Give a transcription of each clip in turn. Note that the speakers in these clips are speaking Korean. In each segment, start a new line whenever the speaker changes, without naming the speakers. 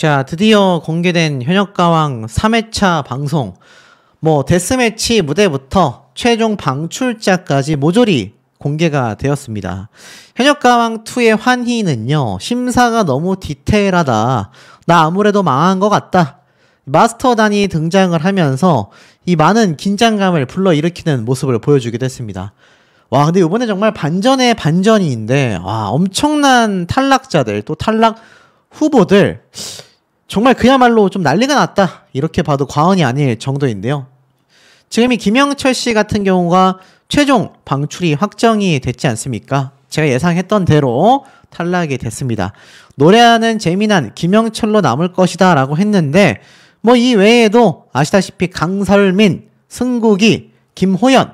자, 드디어 공개된 현역가왕 3회차 방송. 데스매치 무대부터 최종 방출자까지 모조리 공개가 되었습니다. 현역가왕2의 환희는요, 심사가 너무 디테일하다. 나 아무래도 망한 것 같다. 마스터단이 등장을 하면서 이 많은 긴장감을 불러일으키는 모습을 보여주기도 했습니다. 와, 근데 이번에 정말 반전의 반전인데, 와, 엄청난 탈락자들, 또 탈락 후보들, 정말 그야말로 좀 난리가 났다. 이렇게 봐도 과언이 아닐 정도인데요. 지금 이 김영철 씨 같은 경우가 최종 방출이 확정이 됐지 않습니까? 제가 예상했던 대로 탈락이 됐습니다. 노래하는 재미난 김영철로 남을 것이다 라고 했는데, 이 외에도 아시다시피 강설민, 승국이, 김호연,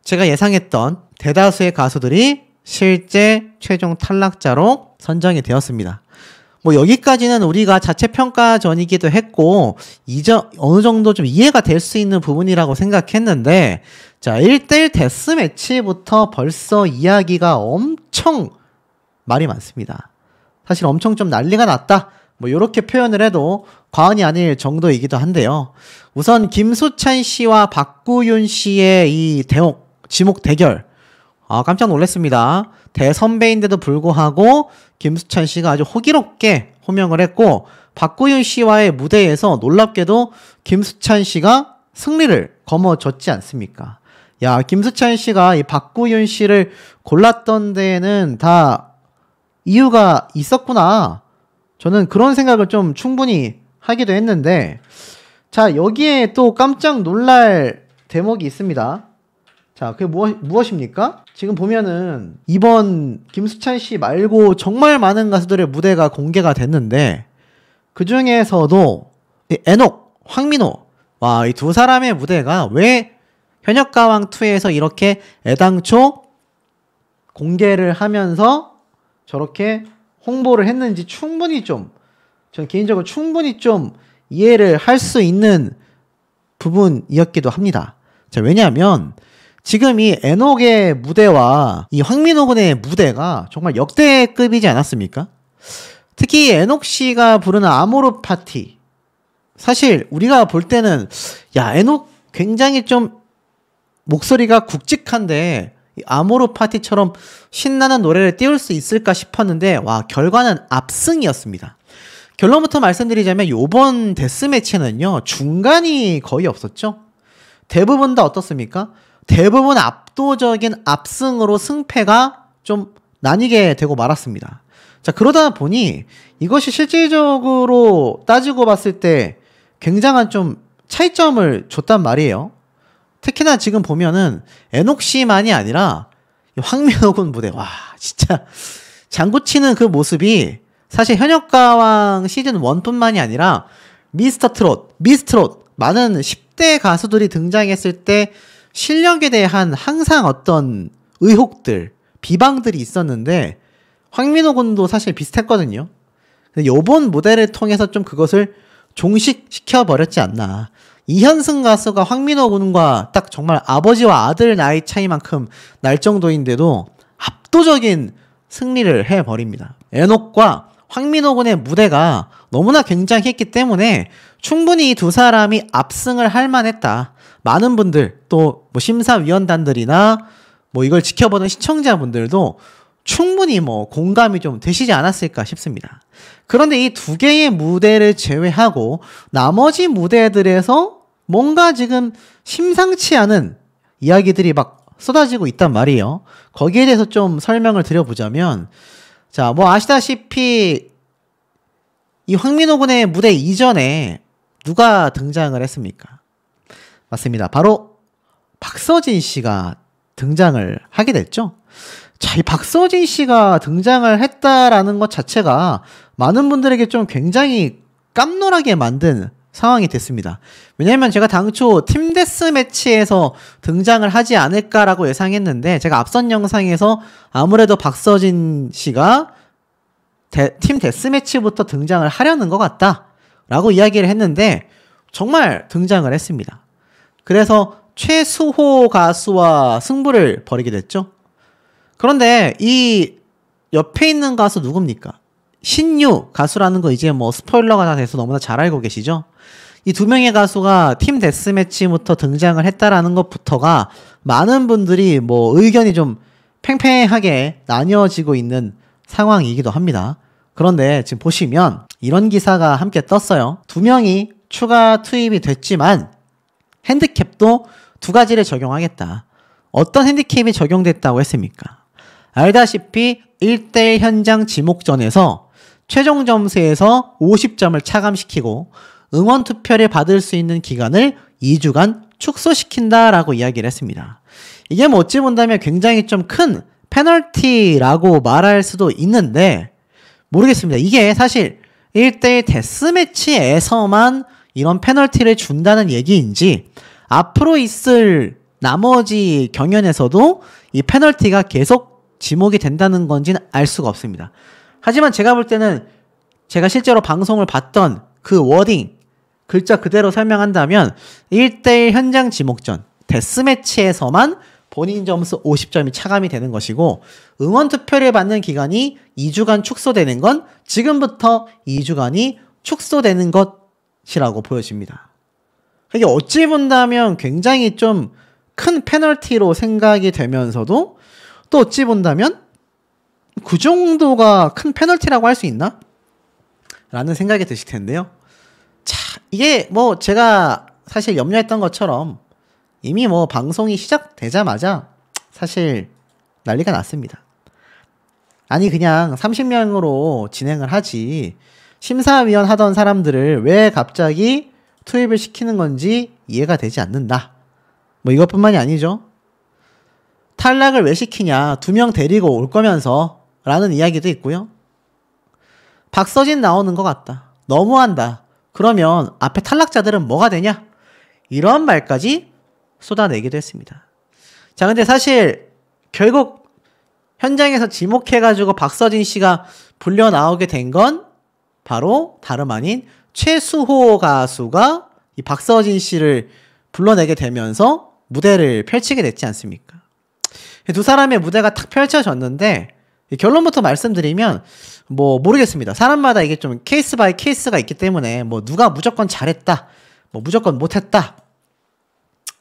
제가 예상했던 대다수의 가수들이 실제 최종 탈락자로 선정이 되었습니다. 여기까지는 우리가 자체 평가전이기도 했고, 어느 정도 좀 이해가 될 수 있는 부분이라고 생각했는데, 자, 1대1 데스매치부터 벌써 이야기가 엄청 말이 많습니다. 사실 엄청 좀 난리가 났다. 요렇게 표현을 해도 과언이 아닐 정도이기도 한데요. 우선 김수찬 씨와 박구윤 씨의 이 지목 대결. 깜짝 놀랐습니다. 대선배인데도 불구하고 김수찬 씨가 아주 호기롭게 호명을 했고, 박구윤 씨와의 무대에서 놀랍게도 김수찬 씨가 승리를 거머쥐지 않습니까? 야, 김수찬 씨가 이 박구윤 씨를 골랐던 데에는 다 이유가 있었구나. 저는 그런 생각을 좀 충분히 하기도 했는데, 자, 여기에 또 깜짝 놀랄 대목이 있습니다. 자, 그게 무엇입니까? 지금 보면은 이번 김수찬 씨 말고 정말 많은 가수들의 무대가 공개가 됐는데, 그 중에서도 에녹, 황민호, 와, 이 두 사람의 무대가 왜 현역가왕2에서 이렇게 애당초 공개를 하면서 저렇게 홍보를 했는지 전 개인적으로 충분히 좀 이해를 할 수 있는 부분이었기도 합니다. 자, 왜냐하면 지금 이 에녹의 무대와 이 황민호 군의 무대가 정말 역대급이지 않았습니까? 특히 에녹 씨가 부르는 아모르 파티. 사실 우리가 볼 때는 야, 에녹 굉장히 좀 목소리가 굵직한데 이 아모르 파티처럼 신나는 노래를 띄울 수 있을까 싶었는데, 와, 결과는 압승이었습니다. 결론부터 말씀드리자면 요번 데스매치는요, 중간이 거의 없었죠. 대부분 다 어떻습니까? 대부분 압도적인 압승으로 승패가 좀 나뉘게 되고 말았습니다. 자, 그러다 보니 이것이 실질적으로 따지고 봤을 때 굉장한 좀 차이점을 줬단 말이에요. 특히나 지금 보면은 에녹 씨만이 아니라 황민호 군 무대, 와, 진짜 장구치는 그 모습이 사실 현역가왕 시즌 1뿐만이 아니라 미스터 트롯, 미스트롯, 많은 10대 가수들이 등장했을 때 실력에 대한 항상 어떤 의혹들, 비방들이 있었는데, 황민호 군도 사실 비슷했거든요. 근데 요번 무대를 통해서 좀 그것을 종식시켜버렸지 않나. 이현승 가수가 황민호 군과 딱 정말 아버지와 아들 나이 차이만큼 날 정도인데도 압도적인 승리를 해버립니다. 에녹과 황민호 군의 무대가 너무나 굉장했기 때문에 충분히 이 두 사람이 압승을 할 만했다. 많은 분들, 또 심사위원단들이나 이걸 지켜보는 시청자분들도 충분히 공감이 좀 되시지 않았을까 싶습니다. 그런데 이 두 개의 무대를 제외하고 나머지 무대들에서 뭔가 지금 심상치 않은 이야기들이 막 쏟아지고 있단 말이에요. 거기에 대해서 좀 설명을 드려보자면, 자, 아시다시피 이 황민호 군의 무대 이전에 누가 등장을 했습니까? 맞습니다. 바로 박서진 씨가 등장을 하게 됐죠. 자, 이 박서진 씨가 등장을 했다라는 것 자체가 많은 분들에게 좀 굉장히 깜놀하게 만든 상황이 됐습니다. 왜냐면 제가 당초 팀 데스매치에서 등장을 하지 않을까라고 예상했는데, 제가 앞선 영상에서 아무래도 박서진 씨가 팀 데스매치부터 등장을 하려는 것 같다 라고 이야기를 했는데, 정말 등장을 했습니다. 그래서 최수호 가수와 승부를 벌이게 됐죠. 그런데 이 옆에 있는 가수 누굽니까? 신유 가수라는 거 이제 뭐 스포일러가 다 돼서 너무나 잘 알고 계시죠? 이 두 명의 가수가 팀 데스매치부터 등장을 했다라는 것부터가 많은 분들이 뭐 의견이 좀 팽팽하게 나뉘어지고 있는 상황이기도 합니다. 그런데 지금 보시면 이런 기사가 함께 떴어요. 두 명이 추가 투입이 됐지만 핸디캡도 두 가지를 적용하겠다. 어떤 핸디캡이 적용됐다고 했습니까? 알다시피 1대1 현장 지목전에서 최종 점수에서 50점을 차감시키고 응원 투표를 받을 수 있는 기간을 2주간 축소시킨다라고 이야기를 했습니다. 이게 뭐 어찌 본다면 굉장히 좀 큰 페널티라고 말할 수도 있는데 모르겠습니다. 이게 사실 1대1 데스매치에서만 이런 페널티를 준다는 얘기인지 앞으로 있을 나머지 경연에서도 이 페널티가 계속 지목이 된다는 건지는 알 수가 없습니다. 하지만 제가 볼 때는 제가 실제로 방송을 봤던 그 워딩 글자 그대로 설명한다면 1대1 현장 지목전 데스매치에서만 본인 점수 50점이 차감이 되는 것이고 응원 투표를 받는 기간이 2주간 축소되는 건 지금부터 2주간이 축소되는 것이라고 보여집니다. 이게 어찌 본다면 굉장히 좀 큰 페널티로 생각이 되면서도 또 어찌 본다면 그 정도가 큰 페널티라고 할 수 있나? 라는 생각이 드실 텐데요. 자, 이게 뭐 제가 사실 염려했던 것처럼 이미 뭐 방송이 시작되자마자 사실 난리가 났습니다. 아니 그냥 30명으로 진행을 하지 심사위원 하던 사람들을 왜 갑자기 투입을 시키는 건지 이해가 되지 않는다. 뭐 이것뿐만이 아니죠. 탈락을 왜 시키냐. 2명 데리고 올 거면서 라는 이야기도 있고요. 박서진 나오는 것 같다. 너무한다. 그러면 앞에 탈락자들은 뭐가 되냐? 이런 말까지 쏟아내기도 했습니다. 자, 근데 사실 결국 현장에서 지목해가지고 박서진 씨가 불려 나오게 된 건 바로 다름 아닌 최수호 가수가 이 박서진 씨를 불러내게 되면서 무대를 펼치게 됐지 않습니까? 두 사람의 무대가 탁 펼쳐졌는데 결론부터 말씀드리면 뭐 모르겠습니다. 사람마다 이게 좀 케이스 바이 케이스가 있기 때문에 뭐 누가 무조건 잘했다, 뭐 무조건 못했다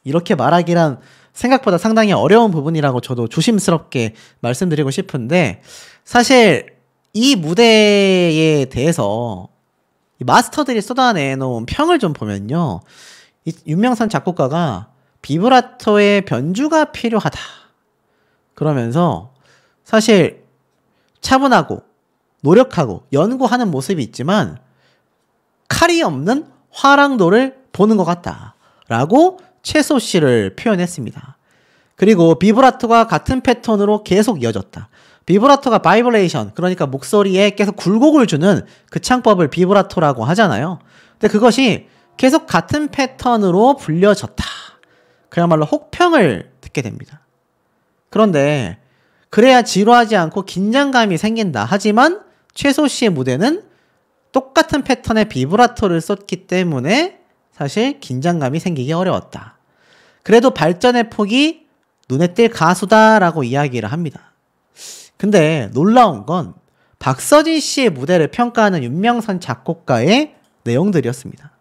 이렇게 말하기란 생각보다 상당히 어려운 부분이라고 저도 조심스럽게 말씀드리고 싶은데 사실 이 무대에 대해서 마스터들이 쏟아내놓은 평을 좀 보면요. 이 윤명선 작곡가가 비브라토의 변주가 필요하다. 그러면서 사실 차분하고 노력하고 연구하는 모습이 있지만 칼이 없는 화랑도를 보는 것 같다. 라고 최소 씨를 표현했습니다. 그리고 비브라토가 같은 패턴으로 계속 이어졌다. 비브라토가 바이브레이션, 그러니까 목소리에 계속 굴곡을 주는 그 창법을 비브라토라고 하잖아요. 근데 그것이 계속 같은 패턴으로 불려졌다. 그야말로 혹평을 듣게 됩니다. 그런데 그래야 지루하지 않고 긴장감이 생긴다. 하지만 최소 씨의 무대는 똑같은 패턴의 비브라토를 썼기 때문에 사실 긴장감이 생기기 어려웠다. 그래도 발전의 폭이 눈에 띌 가수다라고 이야기를 합니다. 근데 놀라운 건 박서진 씨의 무대를 평가하는 윤명선 작곡가의 내용들이었습니다.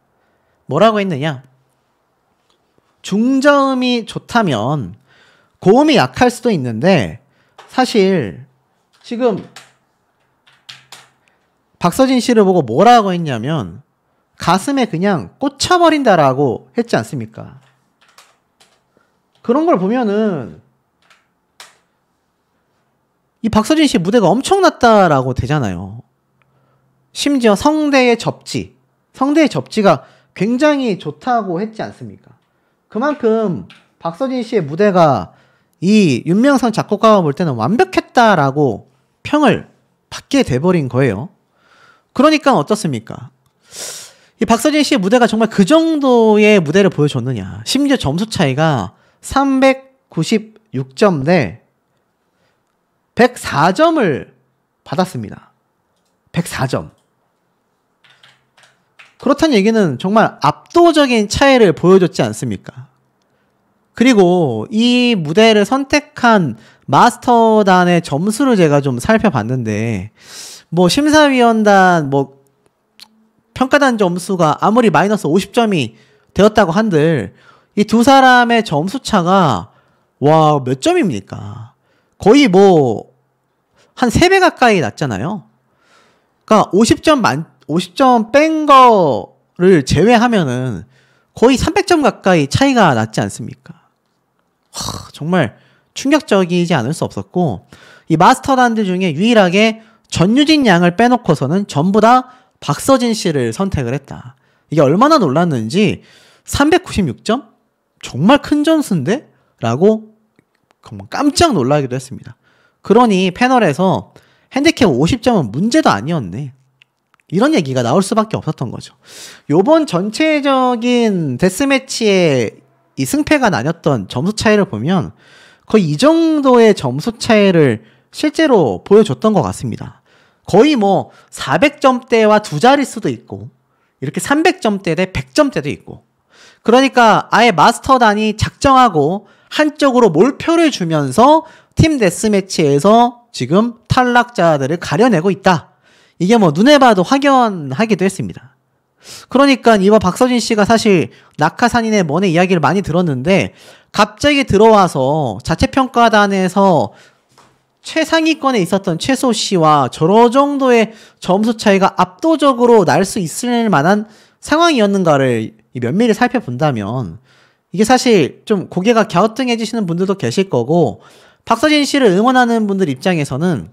뭐라고 했느냐? 중저음이 좋다면 고음이 약할 수도 있는데 사실 지금 박서진 씨를 보고 뭐라고 했냐면 가슴에 그냥 꽂혀버린다라고 했지 않습니까? 그런 걸 보면은 이 박서진 씨 무대가 엄청났다라고 되잖아요. 심지어 성대의 접지가 굉장히 좋다고 했지 않습니까? 그만큼 박서진 씨의 무대가 이 윤명선 작곡가가 볼 때는 완벽했다라고 평을 받게 돼버린 거예요. 그러니까 어떻습니까? 이 박서진 씨의 무대가 정말 그 정도의 무대를 보여줬느냐. 심지어 점수 차이가 396점 대 104점을 받았습니다. 104점. 그렇다는 얘기는 정말 압도적인 차이를 보여줬지 않습니까? 그리고 이 무대를 선택한 마스터단의 점수를 제가 좀 살펴봤는데 뭐 심사위원단 뭐 평가단 점수가 아무리 마이너스 50점이 되었다고 한들 이 두 사람의 점수 차가 와, 몇 점입니까? 거의 뭐 한 3배 가까이 났잖아요. 그러니까 50점 뺀 거를 제외하면은 거의 300점 가까이 차이가 났지 않습니까? 정말 충격적이지 않을 수 없었고, 이 마스터단들 중에 유일하게 전유진 양을 빼놓고서는 전부 다 박서진 씨를 선택을 했다. 이게 얼마나 놀랐는지 396점? 정말 큰 점수인데? 라고 깜짝 놀라기도 했습니다. 그러니 패널에서 핸디캡 50점은 문제도 아니었네. 이런 얘기가 나올 수밖에 없었던 거죠. 요번 전체적인 데스매치의 이 승패가 나뉘었던 점수 차이를 보면 거의 이 정도의 점수 차이를 실제로 보여줬던 것 같습니다. 거의 뭐 400점대와 두 자릿수도 있고 이렇게 300점대 대 100점대도 있고, 그러니까 아예 마스터단이 작정하고 한쪽으로 몰표를 주면서 팀 데스매치에서 지금 탈락자들을 가려내고 있다. 이게 뭐 눈에 봐도 확연하기도 했습니다. 그러니까 이번 박서진 씨가 사실 낙하산인의 먼의 이야기를 많이 들었는데 갑자기 들어와서 자체평가단에서 최상위권에 있었던 최소 씨와 저러 정도의 점수 차이가 압도적으로 날 수 있을 만한 상황이었는가를 면밀히 살펴본다면 이게 사실 좀 고개가 갸우뚱해지시는 분들도 계실 거고, 박서진 씨를 응원하는 분들 입장에서는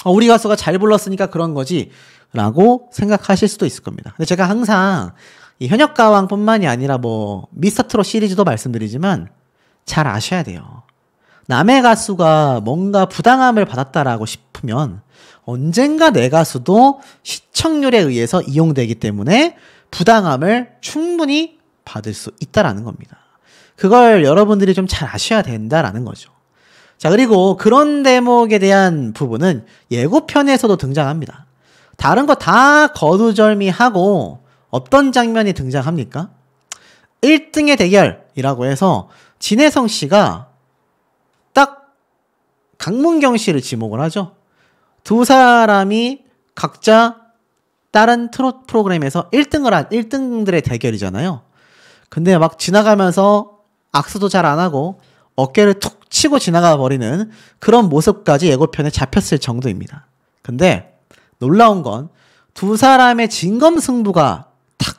우리 가수가 잘 불렀으니까 그런 거지 라고 생각하실 수도 있을 겁니다. 근데 제가 항상 이 현역가왕뿐만이 아니라 뭐 미스터트롯 시리즈도 말씀드리지만 잘 아셔야 돼요. 남의 가수가 뭔가 부당함을 받았다라고 싶으면 언젠가 내 가수도 시청률에 의해서 이용되기 때문에 부당함을 충분히 받을 수 있다라는 겁니다. 그걸 여러분들이 좀 잘 아셔야 된다라는 거죠. 자, 그리고 그런 대목에 대한 부분은 예고편에서도 등장합니다. 다른 거 다 거두절미하고 어떤 장면이 등장합니까? 1등의 대결이라고 해서 진혜성 씨가 딱 강문경 씨를 지목을 하죠. 두 사람이 각자 다른 트롯 프로그램에서 1등들의 대결이잖아요. 근데 막 지나가면서 악수도 잘 안 하고 어깨를 툭 치고 지나가 버리는 그런 모습까지 예고편에 잡혔을 정도입니다. 근데 놀라운 건 두 사람의 진검승부가 탁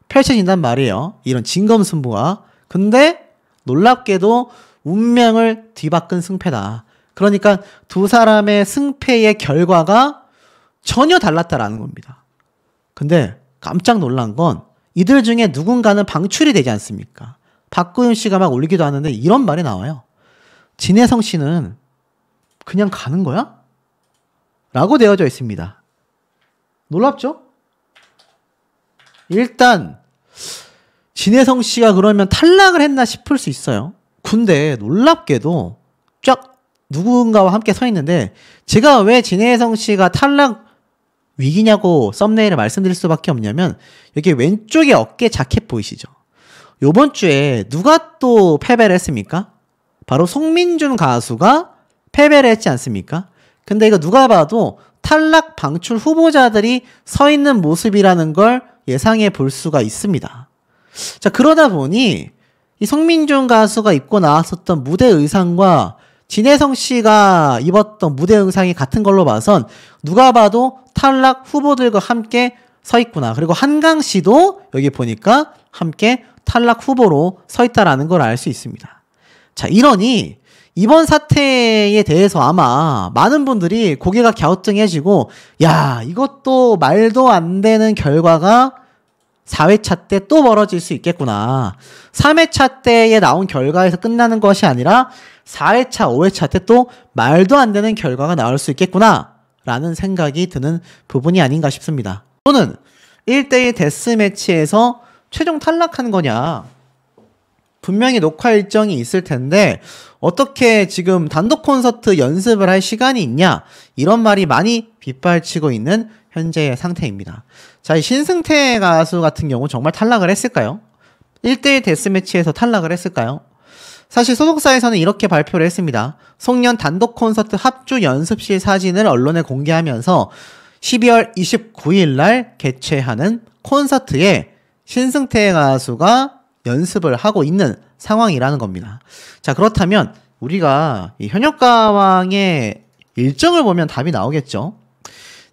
펼쳐진단 말이에요. 이런 진검승부가. 근데 놀랍게도 운명을 뒤바꾼 승패다. 그러니까 두 사람의 승패의 결과가 전혀 달랐다라는 겁니다. 근데 깜짝 놀란 건 이들 중에 누군가는 방출이 되지 않습니까? 박구윤 씨가 막 올리기도 하는데 이런 말이 나와요. 진혜성 씨는 그냥 가는 거야? 라고 되어져 있습니다. 놀랍죠? 일단 진혜성 씨가 그러면 탈락을 했나 싶을 수 있어요. 근데 놀랍게도 쫙 누군가와 함께 서 있는데, 제가 왜 진혜성 씨가 탈락 위기냐고 썸네일을 말씀드릴 수밖에 없냐면 여기 왼쪽에 어깨 자켓 보이시죠? 요번 주에 누가 또 패배를 했습니까? 바로 송민준 가수가 패배를 했지 않습니까? 근데 이거 누가 봐도 탈락 방출 후보자들이 서 있는 모습이라는 걸 예상해 볼 수가 있습니다. 자, 그러다 보니 이 송민준 가수가 입고 나왔었던 무대 의상과 진혜성 씨가 입었던 무대 의상이 같은 걸로 봐선 누가 봐도 탈락 후보들과 함께 서 있구나. 그리고 한강 씨도 여기 보니까 함께 탈락 후보로 서 있다라는 걸 알 수 있습니다. 자, 이러니 이번 사태에 대해서 아마 많은 분들이 고개가 갸우뚱해지고, 야, 이것도 말도 안 되는 결과가 4회차 때 또 벌어질 수 있겠구나. 3회차 때에 나온 결과에서 끝나는 것이 아니라 4회차, 5회차 때 또 말도 안 되는 결과가 나올 수 있겠구나 라는 생각이 드는 부분이 아닌가 싶습니다. 또는 1대1 데스매치에서 최종 탈락한 거냐, 분명히 녹화 일정이 있을 텐데 어떻게 지금 단독 콘서트 연습을 할 시간이 있냐, 이런 말이 많이 빗발치고 있는 현재의 상태입니다. 자, 이 신승태 가수 같은 경우 정말 탈락을 했을까요? 1대1 데스매치에서 탈락을 했을까요? 사실 소속사에서는 이렇게 발표를 했습니다. 송년 단독 콘서트 합주 연습실 사진을 언론에 공개하면서 12월 29일 날 개최하는 콘서트에 신승태 가수가 연습을 하고 있는 상황이라는 겁니다. 자, 그렇다면 우리가 이 현역가왕의 일정을 보면 답이 나오겠죠.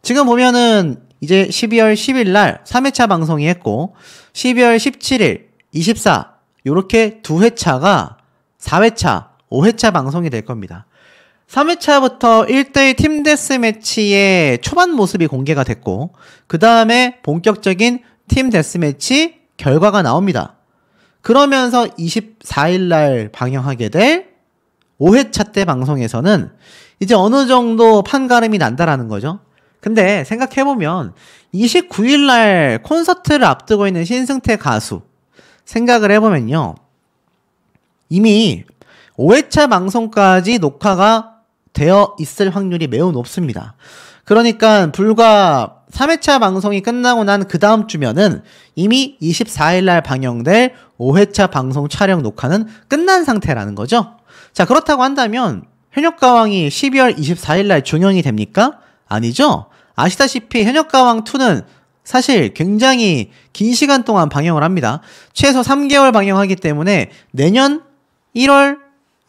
지금 보면은 이제 12월 10일 날 3회차 방송이 했고 12월 17일, 24 요렇게 2회차가 4회차, 5회차 방송이 될 겁니다. 3회차부터 1대1 팀 데스매치의 초반 모습이 공개가 됐고 그 다음에 본격적인 팀 데스매치 결과가 나옵니다. 그러면서 24일 날 방영하게 될 5회차 때 방송에서는 이제 어느 정도 판가름이 난다라는 거죠. 근데 생각해보면 29일 날 콘서트를 앞두고 있는 신승태 가수 생각을 해보면요. 이미 5회차 방송까지 녹화가 되어 있을 확률이 매우 높습니다. 그러니까 불과 3회차 방송이 끝나고 난 그 다음 주면은 이미 24일 날 방영될 5회차 방송 촬영 녹화는 끝난 상태라는 거죠. 자, 그렇다고 한다면 현역가왕이 12월 24일 날 종영이 됩니까? 아니죠. 아시다시피 현역가왕2는 사실 굉장히 긴 시간 동안 방영을 합니다. 최소 3개월 방영하기 때문에 내년 1월,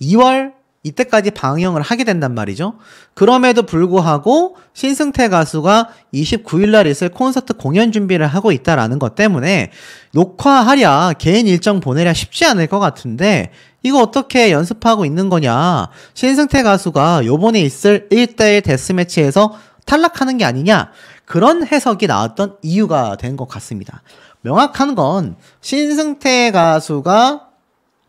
2월 이때까지 방영을 하게 된단 말이죠. 그럼에도 불구하고 신승태 가수가 29일 날 있을 콘서트 공연 준비를 하고 있다라는 것 때문에 녹화하랴, 개인 일정 보내랴 쉽지 않을 것 같은데 이거 어떻게 연습하고 있는 거냐. 신승태 가수가 요번에 있을 1대1 데스매치에서 탈락하는 게 아니냐. 그런 해석이 나왔던 이유가 된 것 같습니다. 명확한 건 신승태 가수가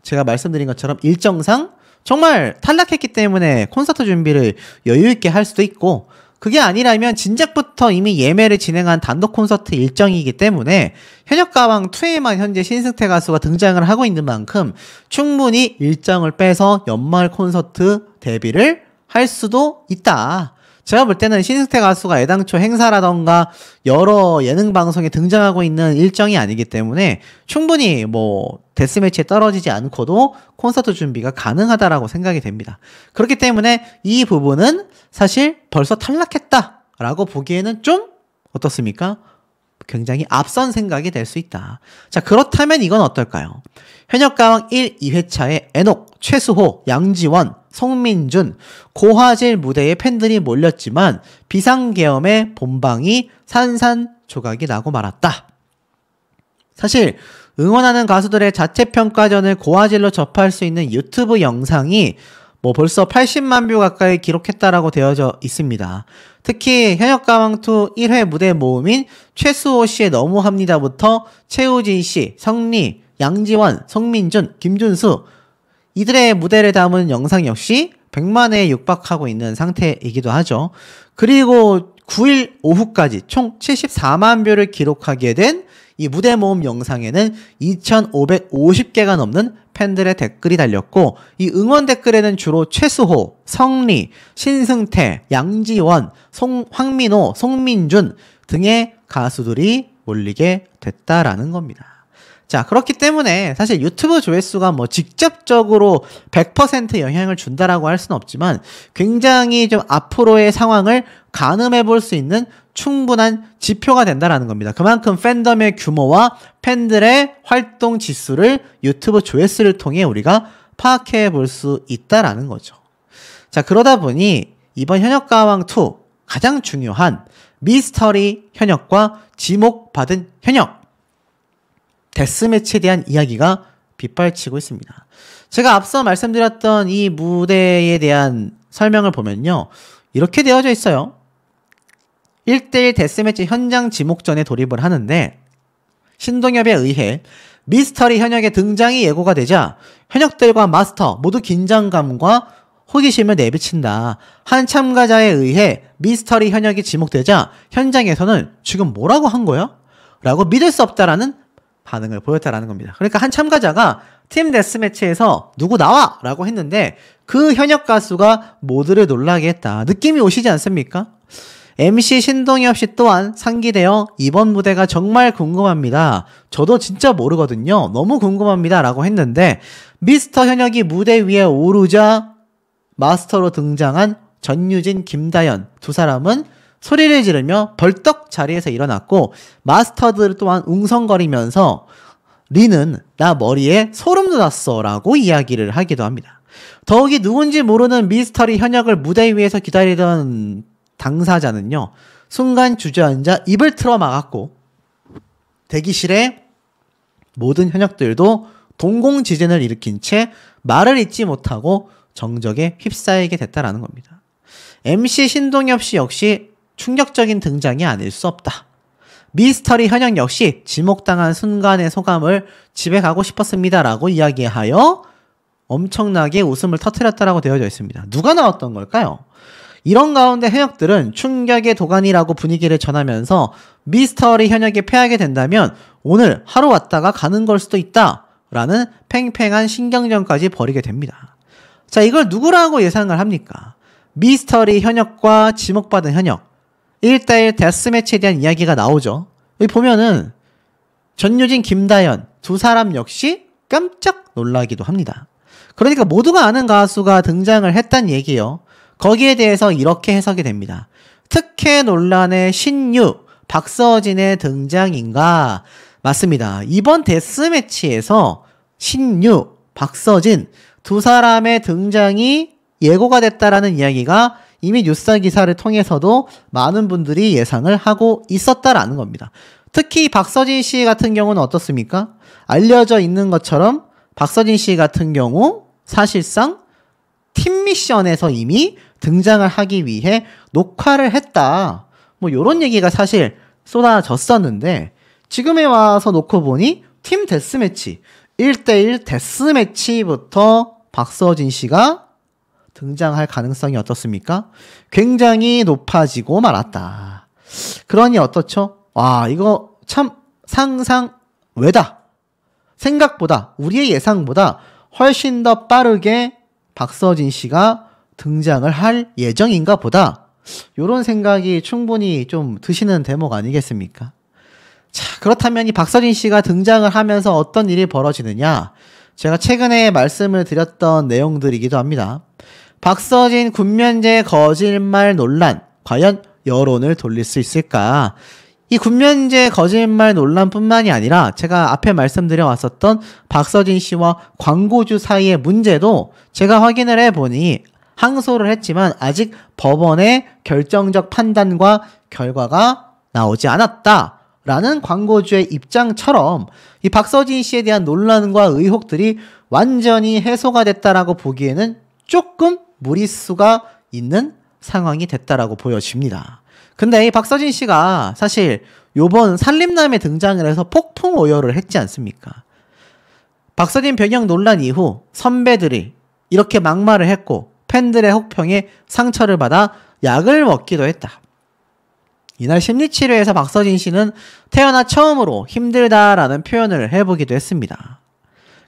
제가 말씀드린 것처럼 일정상 정말 탈락했기 때문에 콘서트 준비를 여유있게 할 수도 있고 그게 아니라면 진작부터 이미 예매를 진행한 단독 콘서트 일정이기 때문에 현역가왕2에만 현재 신승태 가수가 등장을 하고 있는 만큼 충분히 일정을 빼서 연말 콘서트 데뷔를 할 수도 있다. 제가 볼 때는 신승태 가수가 애당초 행사라던가 여러 예능 방송에 등장하고 있는 일정이 아니기 때문에 충분히 뭐 데스매치에 떨어지지 않고도 콘서트 준비가 가능하다라고 생각이 됩니다. 그렇기 때문에 이 부분은 사실 벌써 탈락했다라고 보기에는 좀 어떻습니까? 굉장히 앞선 생각이 될 수 있다. 자, 그렇다면 이건 어떨까요? 현역가왕 1, 2회차에 에녹, 최수호, 양지원, 송민준, 고화질 무대에 팬들이 몰렸지만 비상계엄의 본방이 산산조각이 나고 말았다. 사실 응원하는 가수들의 자체평가전을 고화질로 접할 수 있는 유튜브 영상이 뭐 벌써 80만 뷰 가까이 기록했다라고 되어져 있습니다. 특히 현역가왕2 1회 무대 모음인 최수호 씨의 너무합니다부터 최우진 씨, 성리, 양지원, 송민준, 김준수 이들의 무대를 담은 영상 역시 100만회에 육박하고 있는 상태이기도 하죠. 그리고 9일 오후까지 총 74만 뷰를 기록하게 된 이 무대 모음 영상에는 2,550개가 넘는 팬들의 댓글이 달렸고 이 응원 댓글에는 주로 최수호, 성리, 신승태, 양지원, 황민호, 송민준 등의 가수들이 몰리게 됐다라는 겁니다. 자, 그렇기 때문에 사실 유튜브 조회수가 뭐 직접적으로 100% 영향을 준다라고 할 수는 없지만 굉장히 좀 앞으로의 상황을 가늠해 볼 수 있는 충분한 지표가 된다라는 겁니다. 그만큼 팬덤의 규모와 팬들의 활동 지수를 유튜브 조회수를 통해 우리가 파악해 볼 수 있다라는 거죠. 자, 그러다 보니 이번 현역가왕2 가장 중요한 미스터리 현역과 지목받은 현역 데스매치에 대한 이야기가 빗발치고 있습니다. 제가 앞서 말씀드렸던 이 무대에 대한 설명을 보면요. 이렇게 되어져 있어요. 1대1 데스매치 현장 지목전에 돌입을 하는데 신동엽에 의해 미스터리 현역의 등장이 예고가 되자 현역들과 마스터 모두 긴장감과 호기심을 내비친다. 한 참가자에 의해 미스터리 현역이 지목되자 현장에서는 지금 뭐라고 한 거야? 라고 믿을 수 없다라는 반응을 보였다라는 겁니다. 그러니까 한 참가자가 팀 데스매치에서 누구 나와! 라고 했는데 그 현역 가수가 모두를 놀라게 했다. 느낌이 오시지 않습니까? MC 신동엽 씨 또한 상기되어 이번 무대가 정말 궁금합니다. 저도 진짜 모르거든요. 너무 궁금합니다. 라고 했는데 미스터 현역이 무대 위에 오르자 마스터로 등장한 전유진, 김다연 두 사람은 소리를 지르며 벌떡 자리에서 일어났고 마스터들 또한 웅성거리면서 리는 나 머리에 소름 돋았어 라고 이야기를 하기도 합니다. 더욱이 누군지 모르는 미스터리 현역을 무대 위에서 기다리던 당사자는요, 순간 주저앉아 입을 틀어 막았고 대기실에 모든 현역들도 동공지진을 일으킨 채 말을 잇지 못하고 정적에 휩싸이게 됐다라는 겁니다. MC 신동엽 씨 역시 충격적인 등장이 아닐 수 없다. 미스터리 현역 역시 지목당한 순간의 소감을 집에 가고 싶었습니다 라고 이야기하여 엄청나게 웃음을 터뜨렸다라고 되어져 있습니다. 누가 나왔던 걸까요? 이런 가운데 현역들은 충격의 도가니라고 분위기를 전하면서 미스터리 현역이 패하게 된다면 오늘 하루 왔다가 가는 걸 수도 있다 라는 팽팽한 신경전까지 벌이게 됩니다. 자, 이걸 누구라고 예상을 합니까? 미스터리 현역과 지목받은 현역 1대1 데스매치에 대한 이야기가 나오죠. 여기 보면은 전유진, 김다연 두 사람 역시 깜짝 놀라기도 합니다. 그러니까 모두가 아는 가수가 등장을 했단 얘기예요. 거기에 대해서 이렇게 해석이 됩니다. 특혜 논란의 신유 박서진의 등장인가? 맞습니다. 이번 데스매치에서 신유, 박서진 두 사람의 등장이 예고가 됐다라는 이야기가 이미 뉴스 기사를 통해서도 많은 분들이 예상을 하고 있었다라는 겁니다. 특히 박서진 씨 같은 경우는 어떻습니까? 알려져 있는 것처럼 박서진 씨 같은 경우 사실상 팀 미션에서 이미 등장을 하기 위해 녹화를 했다. 뭐 이런 얘기가 사실 쏟아졌었는데 지금에 와서 놓고 보니 팀 데스매치 1대1 데스매치부터 박서진 씨가 등장할 가능성이 어떻습니까? 굉장히 높아지고 말았다. 그러니 어떻죠? 와, 이거 참 상상 외다. 생각보다 우리의 예상보다 훨씬 더 빠르게 박서진 씨가 등장을 할 예정인가 보다. 이런 생각이 충분히 좀 드시는 대목 아니겠습니까? 자, 그렇다면 이 박서진 씨가 등장을 하면서 어떤 일이 벌어지느냐? 제가 최근에 말씀을 드렸던 내용들이기도 합니다. 박서진 군면제 거짓말 논란, 과연 여론을 돌릴 수 있을까? 이 군면제 거짓말 논란뿐만이 아니라 제가 앞에 말씀드려 왔었던 박서진 씨와 광고주 사이의 문제도 제가 확인을 해보니 항소를 했지만 아직 법원의 결정적 판단과 결과가 나오지 않았다라는 광고주의 입장처럼 이 박서진 씨에 대한 논란과 의혹들이 완전히 해소가 됐다라고 보기에는 조금 무리수가 있는 상황이 됐다라고 보여집니다. 근데 이 박서진 씨가 사실 요번 산림남에 등장을 해서 폭풍 오열을 했지 않습니까? 박서진 변형 논란 이후 선배들이 이렇게 막말을 했고 팬들의 혹평에 상처를 받아 약을 먹기도 했다. 이날 심리치료에서 박서진 씨는 태어나 처음으로 힘들다라는 표현을 해보기도 했습니다.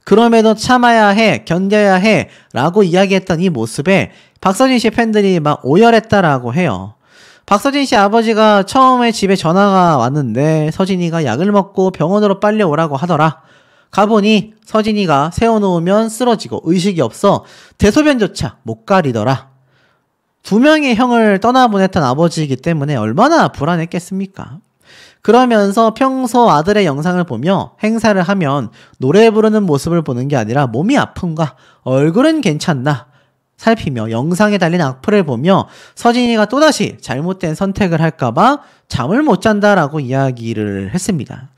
그럼에도 참아야 해, 견뎌야 해 라고 이야기했던 이 모습에 박서진 씨 팬들이 막 오열했다라고 해요. 박서진 씨 아버지가 처음에 집에 전화가 왔는데 서진이가 약을 먹고 병원으로 빨리 오라고 하더라. 가보니 서진이가 세워놓으면 쓰러지고 의식이 없어 대소변조차 못 가리더라. 두 명의 형을 떠나보냈던 아버지이기 때문에 얼마나 불안했겠습니까? 그러면서 평소 아들의 영상을 보며 행사를 하면 노래 부르는 모습을 보는 게 아니라 몸이 아픈가, 얼굴은 괜찮나 살피며 영상에 달린 악플을 보며 서진이가 또다시 잘못된 선택을 할까봐 잠을 못 잔다라고 이야기를 했습니다.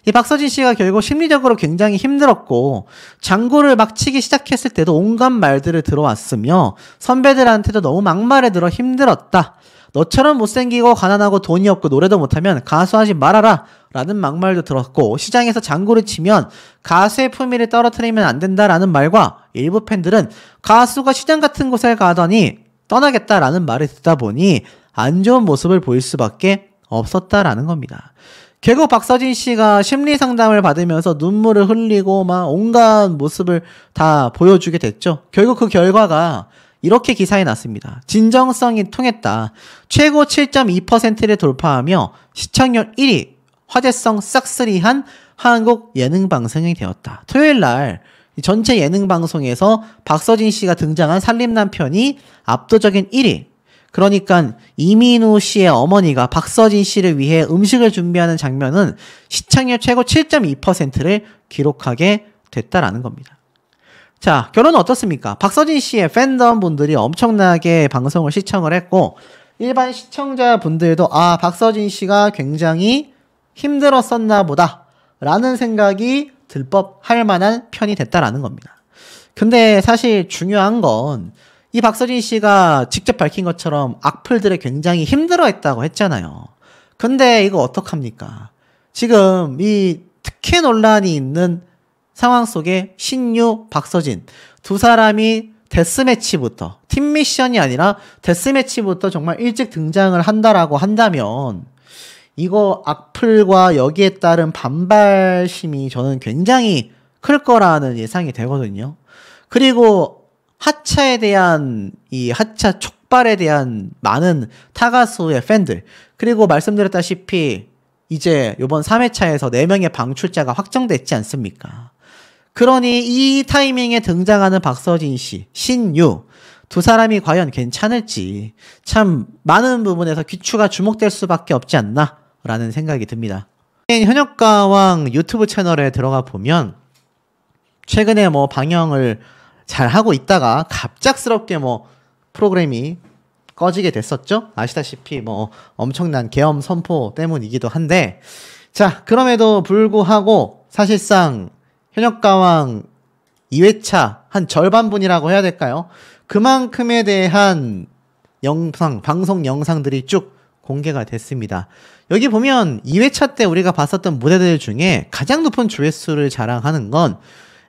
이 박서진 씨가 결국 심리적으로 굉장히 힘들었고 장구를 막 치기 시작했을 때도 온갖 말들을 들어왔으며 선배들한테도 너무 막말에 들어 힘들었다. 너처럼 못생기고 가난하고 돈이 없고 노래도 못하면 가수하지 말아라 라는 막말도 들었고 시장에서 장구를 치면 가수의 품위를 떨어뜨리면 안 된다라는 말과 일부 팬들은 가수가 시장 같은 곳에 가더니 떠나겠다라는 말을 듣다 보니 안 좋은 모습을 보일 수밖에 없었다라는 겁니다. 결국 박서진 씨가 심리 상담을 받으면서 눈물을 흘리고 막 온갖 모습을 다 보여주게 됐죠. 결국 그 결과가 이렇게 기사에 났습니다. 진정성이 통했다. 최고 7.2%를 돌파하며 시청률 1위, 화제성 싹쓸이한 한국 예능방송이 되었다. 토요일 날 전체 예능방송에서 박서진 씨가 등장한 살림남편이 압도적인 1위. 그러니까 이민우 씨의 어머니가 박서진 씨를 위해 음식을 준비하는 장면은 시청률 최고 7.2%를 기록하게 됐다라는 겁니다. 자, 결론은 어떻습니까? 박서진 씨의 팬덤 분들이 엄청나게 방송을 시청을 했고 일반 시청자분들도 아, 박서진 씨가 굉장히 힘들었었나 보다 라는 생각이 들법할 만한 편이 됐다라는 겁니다. 근데 사실 중요한 건 이 박서진 씨가 직접 밝힌 것처럼 악플들을 굉장히 힘들어했다고 했잖아요. 근데 이거 어떡합니까? 지금 이 특혜 논란이 있는 상황 속에 신유, 박서진 두 사람이 데스매치부터 팀 미션이 아니라 데스매치부터 정말 일찍 등장을 한다라고 한다면 이거 악플과 여기에 따른 반발심이 저는 굉장히 클 거라는 예상이 되거든요. 그리고 하차에 대한 이 하차 촉발에 대한 많은 타가수의 팬들 그리고 말씀드렸다시피 이제 이번 3회차에서 4명의 방출자가 확정됐지 않습니까? 그러니 이 타이밍에 등장하는 박서진 씨, 신유 두 사람이 과연 괜찮을지 참 많은 부분에서 귀추가 주목될 수밖에 없지 않나 라는 생각이 듭니다. 현역가왕 유튜브 채널에 들어가 보면 최근에 뭐 방영을 잘 하고 있다가 갑작스럽게 뭐 프로그램이 꺼지게 됐었죠. 아시다시피 뭐 엄청난 계엄 선포 때문이기도 한데 자, 그럼에도 불구하고 사실상 현역가왕 2회차 한 절반분이라고 해야 될까요? 그만큼에 대한 영상, 방송 영상들이 쭉 공개가 됐습니다. 여기 보면 2회차 때 우리가 봤었던 무대들 중에 가장 높은 조회수를 자랑하는 건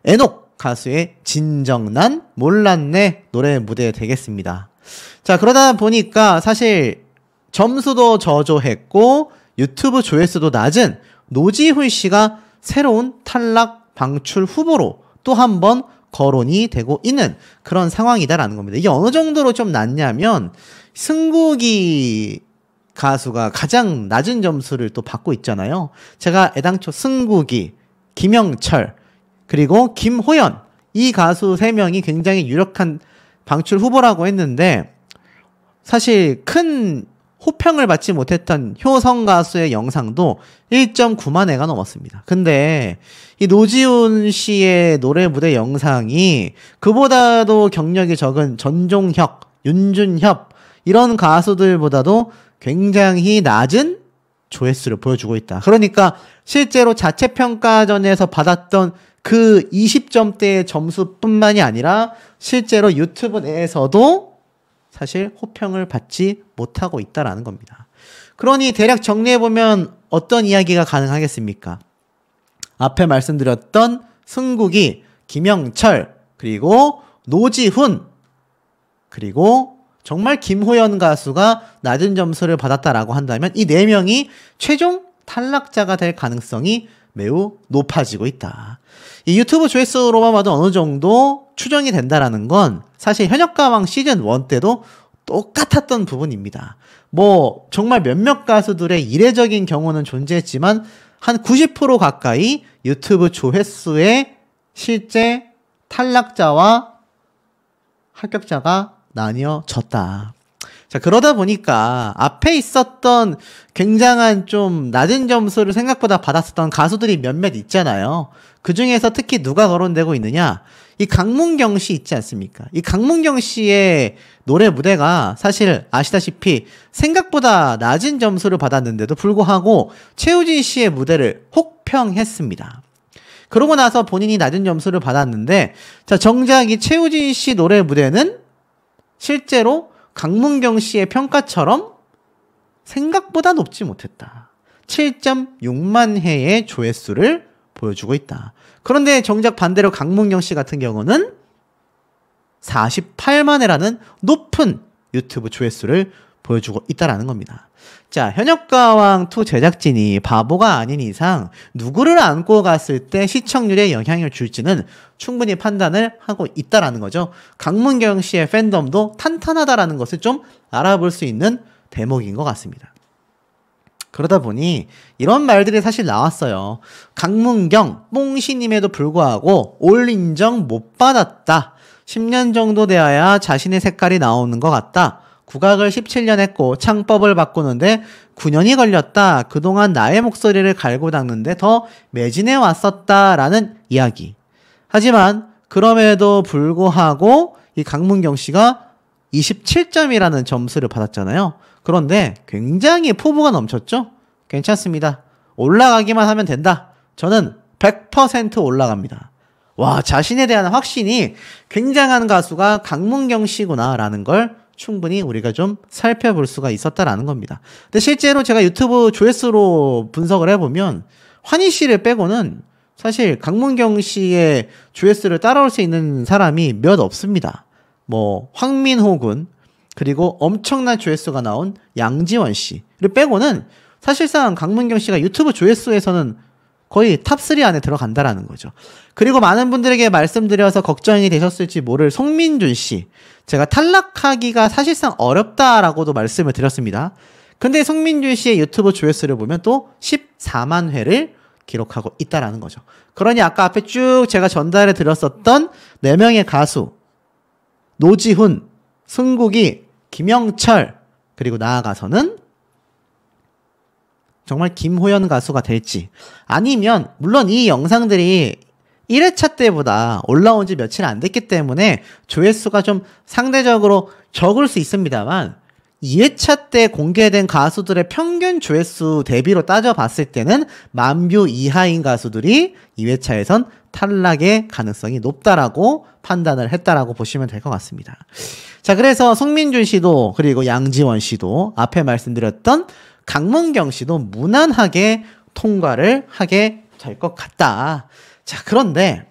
에녹 가수의 진정난 몰랐네 노래 무대 되겠습니다. 자, 그러다 보니까 사실 점수도 저조했고 유튜브 조회수도 낮은 노지훈 씨가 새로운 탈락 방출 후보로 또 한 번 거론이 되고 있는 그런 상황이다라는 겁니다. 이게 어느 정도로 좀 낮냐면 승국이 가수가 가장 낮은 점수를 또 받고 있잖아요. 제가 애당초 승국이, 김영철 그리고 김호연 이 가수 3명이 굉장히 유력한 방출 후보라고 했는데 사실 큰 호평을 받지 못했던 효성 가수의 영상도 1.9만 회가 넘었습니다. 근데 이 노지훈 씨의 노래 무대 영상이 그보다도 경력이 적은 전종혁, 윤준협 이런 가수들보다도 굉장히 낮은 조회수를 보여주고 있다. 그러니까 실제로 자체평가전에서 받았던 그 20점대의 점수뿐만이 아니라 실제로 유튜브 내에서도 사실 호평을 받지 못하고 있다라는 겁니다. 그러니 대략 정리해보면 어떤 이야기가 가능하겠습니까? 앞에 말씀드렸던 승국이, 김영철, 그리고 노지훈, 그리고 정말 김호연 가수가 낮은 점수를 받았다라고 한다면 이 4명이 최종 탈락자가 될 가능성이 매우 높아지고 있다. 이 유튜브 조회수로만 봐도 어느 정도 추정이 된다라는 건 사실 현역가왕 시즌 1 때도 똑같았던 부분입니다. 뭐 정말 몇몇 가수들의 이례적인 경우는 존재했지만 한 90% 가까이 유튜브 조회수의 실제 탈락자와 합격자가 나뉘어졌다. 자, 그러다 보니까 앞에 있었던 굉장한 좀 낮은 점수를 생각보다 받았었던 가수들이 몇몇 있잖아요. 그 중에서 특히 누가 거론되고 있느냐? 이 강문경 씨 있지 않습니까? 이 강문경 씨의 노래 무대가 사실 아시다시피 생각보다 낮은 점수를 받았는데도 불구하고 최우진 씨의 무대를 혹평했습니다. 그러고 나서 본인이 낮은 점수를 받았는데 자, 정작 이 최우진 씨 노래 무대는 실제로 강문경 씨의 평가처럼 생각보다 높지 못했다. 7.6만 회의 조회수를 보여주고 있다. 그런데 정작 반대로 강문경 씨 같은 경우는 48만 회라는 높은 유튜브 조회수를 보여주고 있다라는 겁니다. 자, 현역가왕2 제작진이 바보가 아닌 이상 누구를 안고 갔을 때 시청률에 영향을 줄지는 충분히 판단을 하고 있다라는 거죠. 강문경 씨의 팬덤도 탄탄하다라는 것을 좀 알아볼 수 있는 대목인 것 같습니다. 그러다 보니 이런 말들이 사실 나왔어요. 강문경 뽕신임에도 불구하고 올 인정 못 받았다. 10년 정도 되어야 자신의 색깔이 나오는 것 같다. 국악을 17년 했고 창법을 바꾸는데 9년이 걸렸다. 그동안 나의 목소리를 갈고 닦는데 더 매진해 왔었다라는 이야기. 하지만 그럼에도 불구하고 이 강문경 씨가 27점이라는 점수를 받았잖아요. 그런데 굉장히 포부가 넘쳤죠? 괜찮습니다. 올라가기만 하면 된다. 저는 100% 올라갑니다. 와, 자신에 대한 확신이 굉장한 가수가 강문경 씨구나라는 걸 충분히 우리가 좀 살펴볼 수가 있었다라는 겁니다. 근데 실제로 제가 유튜브 조회수로 분석을 해보면 환희 씨를 빼고는 사실 강문경 씨의 조회수를 따라올 수 있는 사람이 몇 없습니다. 뭐 황민호 군, 그리고 엄청난 조회수가 나온 양지원 씨를 빼고는 사실상 강문경 씨가 유튜브 조회수에서는 거의 탑3 안에 들어간다라는 거죠. 그리고 많은 분들에게 말씀드려서 걱정이 되셨을지 모를 송민준 씨. 제가 탈락하기가 사실상 어렵다라고도 말씀을 드렸습니다. 근데 송민준 씨의 유튜브 조회수를 보면 또 14만 회를 기록하고 있다라는 거죠. 그러니 아까 앞에 쭉 제가 전달해 드렸었던 4명의 가수, 노지훈, 승국이, 김영철, 그리고 나아가서는 정말 김호연 가수가 될지, 아니면 물론 이 영상들이 1회차 때보다 올라온 지 며칠 안 됐기 때문에 조회수가 좀 상대적으로 적을 수 있습니다만 2회차 때 공개된 가수들의 평균 조회수 대비로 따져봤을 때는 10,000뷰 이하인 가수들이 2회차에선 탈락의 가능성이 높다라고 판단을 했다라고 보시면 될 것 같습니다. 자, 그래서 송민준 씨도 그리고 양지원 씨도 앞에 말씀드렸던 강문경 씨도 무난하게 통과를 하게 될 것 같다. 자, 그런데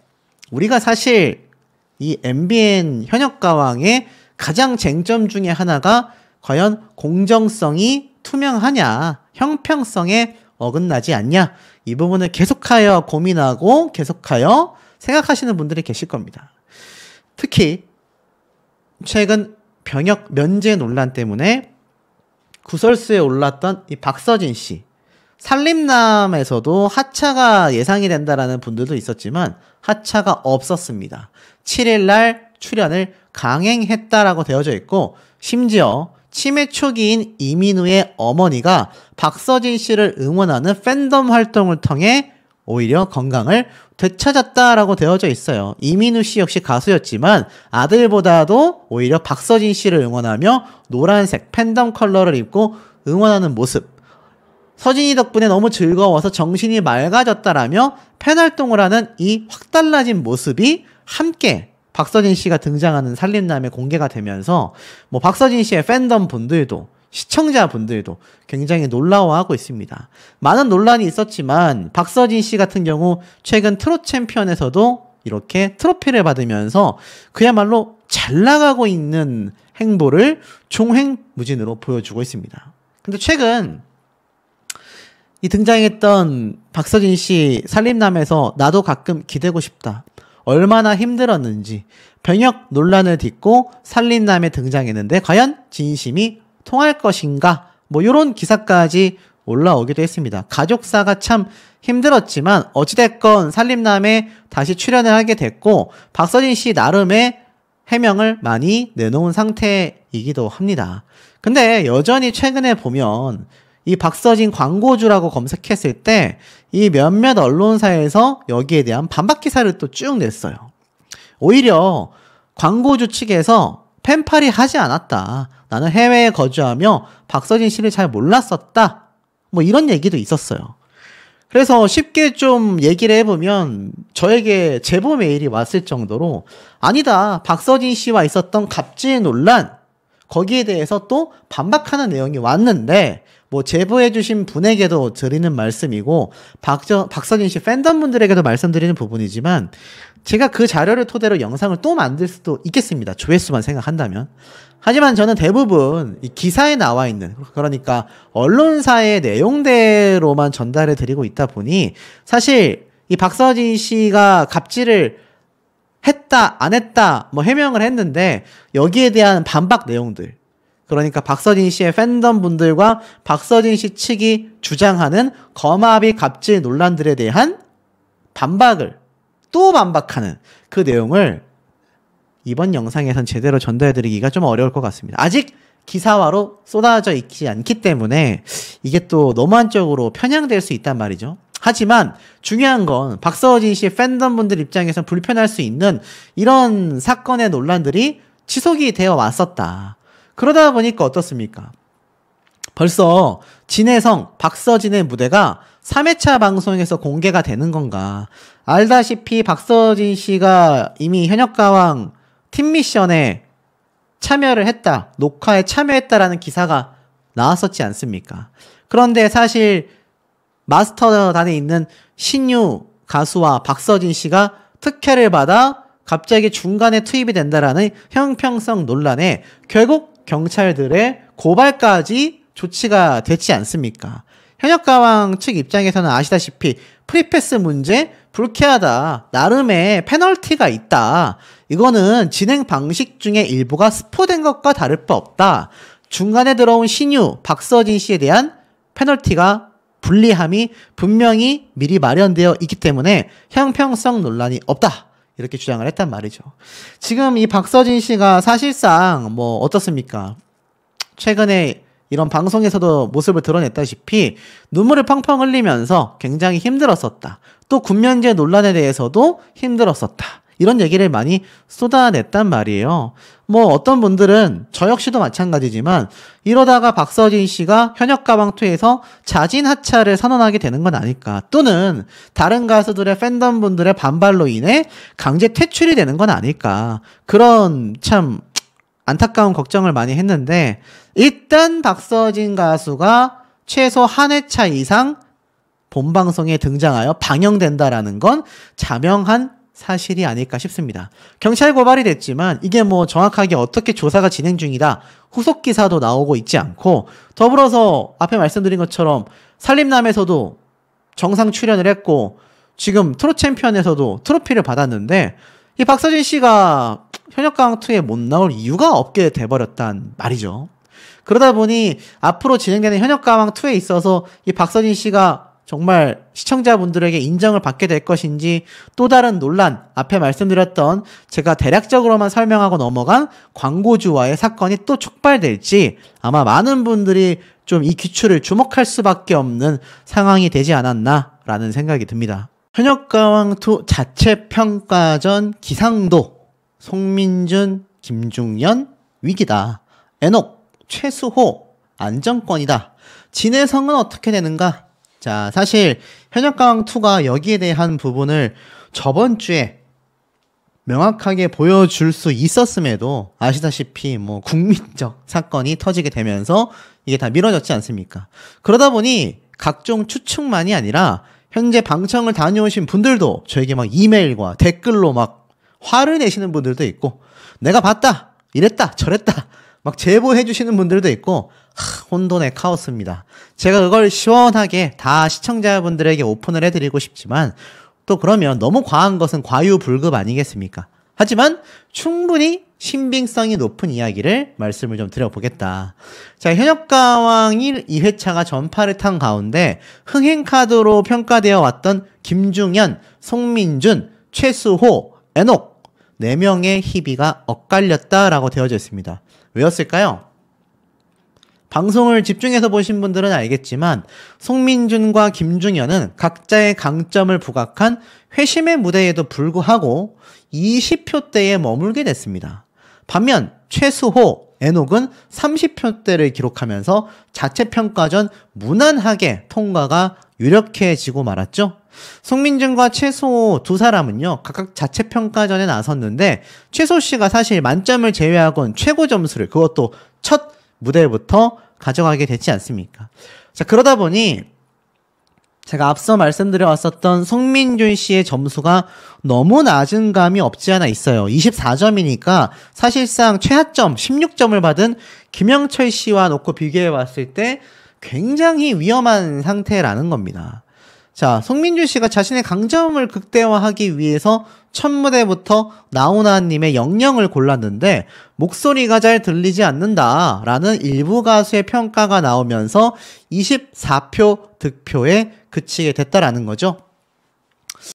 우리가 사실 이 MBN 현역가왕의 가장 쟁점 중에 하나가 과연 공정성이 투명하냐, 형평성에 어긋나지 않냐, 이 부분을 계속하여 고민하고 계속하여 생각하시는 분들이 계실 겁니다. 특히 최근 병역 면제 논란 때문에 구설수에 올랐던 이 박서진 씨, 산림남에서도 하차가 예상이 된다라는 분들도 있었지만 하차가 없었습니다. 7일날 출연을 강행했다라고 되어져 있고, 심지어 치매 초기인 이민우의 어머니가 박서진 씨를 응원하는 팬덤 활동을 통해 오히려 건강을 되찾았다라고 되어져 있어요. 이민우 씨 역시 가수였지만 아들보다도 오히려 박서진 씨를 응원하며 노란색 팬덤 컬러를 입고 응원하는 모습. 서진이 덕분에 너무 즐거워서 정신이 맑아졌다라며 팬활동을 하는 이 확 달라진 모습이 함께 박서진 씨가 등장하는 산림남에 공개가 되면서 뭐 박서진 씨의 팬덤 분들도 시청자분들도 굉장히 놀라워하고 있습니다. 많은 논란이 있었지만 박서진 씨 같은 경우 최근 트롯 챔피언에서도 이렇게 트로피를 받으면서 그야말로 잘 나가고 있는 행보를 종횡무진으로 보여주고 있습니다. 근데 최근 이 등장했던 박서진 씨 산림남에서 나도 가끔 기대고 싶다. 얼마나 힘들었는지 병역 논란을 딛고 산림남에 등장했는데 과연 진심이 통할 것인가? 뭐 이런 기사까지 올라오기도 했습니다. 가족사가 참 힘들었지만 어찌됐건 산림남에 다시 출연을 하게 됐고 박서진 씨 나름의 해명을 많이 내놓은 상태이기도 합니다. 근데 여전히 최근에 보면 이 박서진 광고주라고 검색했을 때 이 몇몇 언론사에서 여기에 대한 반박 기사를 또 쭉 냈어요. 오히려 광고주 측에서 팬팔이 하지 않았다. 나는 해외에 거주하며 박서진 씨를 잘 몰랐었다. 뭐 이런 얘기도 있었어요. 그래서 쉽게 좀 얘기를 해보면 저에게 제보 메일이 왔을 정도로 아니다. 박서진 씨와 있었던 갑질 논란 거기에 대해서 또 반박하는 내용이 왔는데 뭐 제보해주신 분에게도 드리는 말씀이고 박서진 씨 팬덤분들에게도 말씀드리는 부분이지만 제가 그 자료를 토대로 영상을 또 만들 수도 있겠습니다. 조회수만 생각한다면. 하지만 저는 대부분 이 기사에 나와 있는, 그러니까 언론사의 내용대로만 전달해 드리고 있다 보니 사실 이 박서진 씨가 갑질을 했다 안 했다 뭐 해명을 했는데 여기에 대한 반박 내용들, 그러니까 박서진 씨의 팬덤 분들과 박서진 씨 측이 주장하는 거마비 갑질 논란들에 대한 반박을 또 반박하는 그 내용을 이번 영상에선 제대로 전달해드리기가 좀 어려울 것 같습니다. 아직 기사화로 쏟아져 있지 않기 때문에 이게 또 너무 한쪽으로 편향될 수 있단 말이죠. 하지만 중요한 건 박서진 씨 팬덤분들 입장에서 불편할 수 있는 이런 사건의 논란들이 지속이 되어 왔었다. 그러다 보니까 어떻습니까? 벌써 진혜성, 박서진의 무대가 3회차 방송에서 공개가 되는 건가? 알다시피 박서진 씨가 이미 현역가왕 팀 미션에 참여를 했다, 녹화에 참여했다라는 기사가 나왔었지 않습니까? 그런데 사실 마스터단에 있는 신유 가수와 박서진 씨가 특혜를 받아 갑자기 중간에 투입이 된다라는 형평성 논란에 결국 경찰들의 고발까지 조치가 됐지 않습니까? 현역가왕 측 입장에서는 아시다시피 프리패스 문제 불쾌하다, 나름의 페널티가 있다, 이거는 진행 방식 중에 일부가 스포된 것과 다를 바 없다, 중간에 들어온 신유 박서진 씨에 대한 페널티가 불리함이 분명히 미리 마련되어 있기 때문에 형평성 논란이 없다, 이렇게 주장을 했단 말이죠. 지금 이 박서진 씨가 사실상 뭐 어떻습니까? 최근에 이런 방송에서도 모습을 드러냈다시피 눈물을 펑펑 흘리면서 굉장히 힘들었었다, 또 군면제 논란에 대해서도 힘들었었다, 이런 얘기를 많이 쏟아냈단 말이에요. 뭐 어떤 분들은 저 역시도 마찬가지지만 이러다가 박서진 씨가 현역가왕2에서 자진 하차를 선언하게 되는 건 아닐까, 또는 다른 가수들의 팬덤분들의 반발로 인해 강제 퇴출이 되는 건 아닐까, 그런 참 안타까운 걱정을 많이 했는데 일단 박서진 가수가 최소 한 회차 이상 본방송에 등장하여 방영된다라는 건 자명한 사실이 아닐까 싶습니다. 경찰 고발이 됐지만 이게 뭐 정확하게 어떻게 조사가 진행 중이다, 후속 기사도 나오고 있지 않고, 더불어서 앞에 말씀드린 것처럼 살림남에서도 정상 출연을 했고 지금 트롯 챔피언에서도 트로피를 받았는데 이 박서진 씨가 현역가왕2에 못 나올 이유가 없게 돼버렸단 말이죠. 그러다 보니 앞으로 진행되는 현역가왕2에 있어서 이 박서진 씨가 정말 시청자분들에게 인정을 받게 될 것인지, 또 다른 논란, 앞에 말씀드렸던 제가 대략적으로만 설명하고 넘어간 광고주와의 사건이 또 촉발될지 아마 많은 분들이 좀 이 귀추를 주목할 수밖에 없는 상황이 되지 않았나라는 생각이 듭니다. 현역가왕2 자체평가전 기상도, 송민준, 김중현 위기다, 에녹, 최수호 안정권이다, 진혜성은 어떻게 되는가? 자, 사실 현역가왕2가 여기에 대한 부분을 저번 주에 명확하게 보여줄 수 있었음에도 아시다시피 뭐 국민적 사건이 터지게 되면서 이게 다 미뤄졌지 않습니까? 그러다 보니 각종 추측만이 아니라 현재 방청을 다녀오신 분들도 저에게 막 이메일과 댓글로 막 화를 내시는 분들도 있고, 내가 봤다, 이랬다, 저랬다 막 제보해 주시는 분들도 있고, 혼돈의 카오스입니다. 제가 그걸 시원하게 다 시청자분들에게 오픈을 해드리고 싶지만 또 그러면 너무 과한 것은 과유불급 아니겠습니까? 하지만 충분히 신빙성이 높은 이야기를 말씀을 좀 드려보겠다. 자, 현역가왕 2회차가 전파를 탄 가운데 흥행카드로 평가되어 왔던 김중현, 송민준, 최수호, 에녹 4명의 희비가 엇갈렸다라고 되어져 있습니다. 왜였을까요? 방송을 집중해서 보신 분들은 알겠지만 송민준과 김중현은 각자의 강점을 부각한 회심의 무대에도 불구하고 20표대에 머물게 됐습니다. 반면 최수호, 에녹은 30표대를 기록하면서 자체평가전 무난하게 통과가 유력해지고 말았죠. 송민준과 최수호 두 사람은요 각각 자체평가전에 나섰는데 최수호씨가 사실 만점을 제외하곤 최고 점수를, 그것도 첫 무대부터 가져가게 됐지 않습니까? 자, 그러다 보니 제가 앞서 말씀드려왔었던 송민준 씨의 점수가 너무 낮은 감이 없지 않아 있어요. 24점이니까 사실상 최하점 16점을 받은 김영철 씨와 놓고 비교해봤을 때 굉장히 위험한 상태라는 겁니다. 자, 송민준 씨가 자신의 강점을 극대화하기 위해서 첫 무대부터 나훈아님의 영영을 골랐는데 목소리가 잘 들리지 않는다라는 일부 가수의 평가가 나오면서 24표 득표에 그치게 됐다라는 거죠.